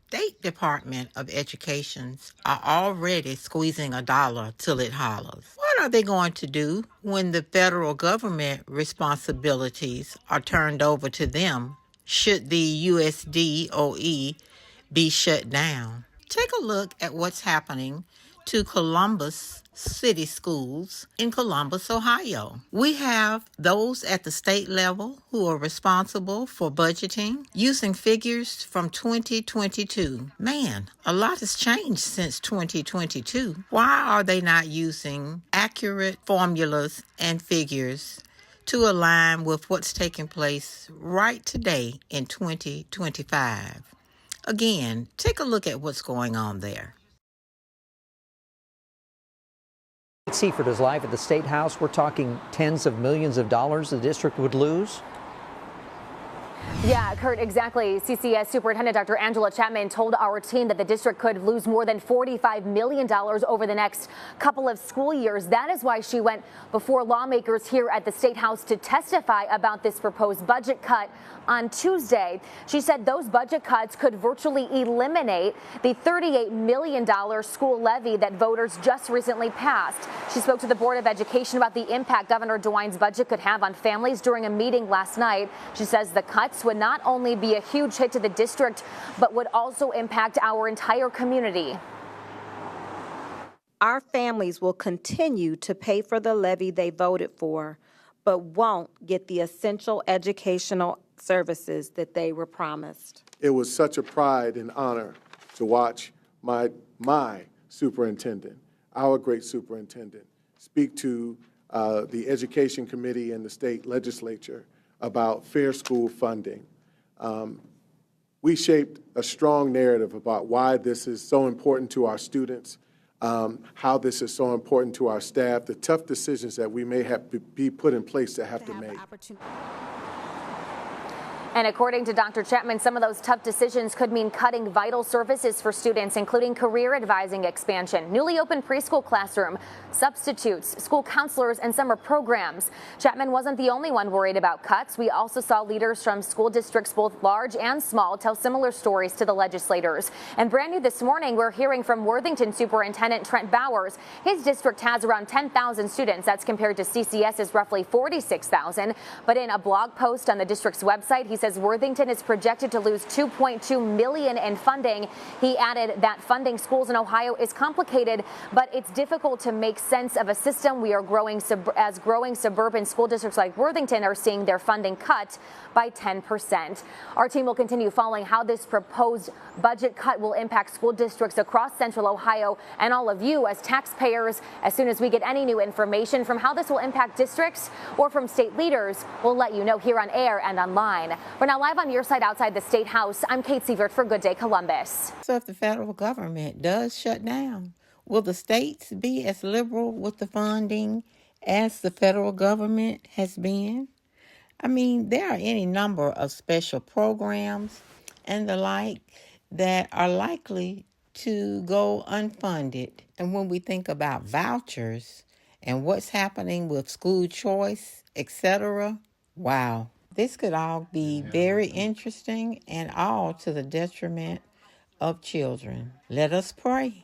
State Department of Educations are already squeezing a dollar till it hollers. What are they going to do when the federal government responsibilities are turned over to them should the USDOE be shut down? Take a look at what's happening to Columbus City Schools in Columbus, Ohio. We have those at the state level who are responsible for budgeting using figures from 2022. Man, a lot has changed since 2022. Why are they not using accurate formulas and figures to align with what's taking place right today in 2025? Again, take a look at what's going on there. Seifert is live at the State House. We're talking tens of millions of dollars the district would lose. Yeah, Kurt, exactly. CCS Superintendent Dr. Angela Chapman told our team that the district could lose more than $45 million over the next couple of school years. That is why she went before lawmakers here at the State House to testify about this proposed budget cut on Tuesday. She said those budget cuts could virtually eliminate the $38 million school levy that voters just recently passed. She spoke to the Board of Education about the impact Governor DeWine's budget could have on families during a meeting last night. She says the cuts would not only be a huge hit to the district, but would also impact our entire community. Our families will continue to pay for the levy they voted for, but won't get the essential educational services that they were promised. It was such a pride and honor to watch my superintendent, our great superintendent, speak to the Education Committee and the state legislature about fair school funding. We shaped a strong narrative about why this is so important to our students, how this is so important to our staff, the tough decisions that we may have to be put in place to have to make. And according to Dr. Chapman, some of those tough decisions could mean cutting vital services for students, including career advising expansion, newly opened preschool classroom, substitutes, school counselors, and summer programs. Chapman wasn't the only one worried about cuts. We also saw leaders from school districts, both large and small, tell similar stories to the legislators. And brand new this morning, we're hearing from Worthington Superintendent Trent Bowers. His district has around 10,000 students. That's compared to CCS's roughly 46,000. But in a blog post on the district's website, he says Worthington is projected to lose $2.2 million in funding. He added that funding schools in Ohio is complicated, but it's difficult to make sense of a system. We are growing suburban school districts like Worthington are seeing their funding cut by 10%. Our team will continue following how this proposed budget cut will impact school districts across Central Ohio and all of you as taxpayers. As soon as we get any new information from how this will impact districts or from state leaders, we'll let you know here on air and online. We're now live on your side outside the State House. I'm Kate Sievert for Good Day Columbus. So if the federal government does shut down, will the states be as liberal with the funding as the federal government has been? I mean, there are any number of special programs and the like that are likely to go unfunded. And when we think about vouchers and what's happening with school choice, etc., wow. This could all be very interesting and all to the detriment of children. Let us pray.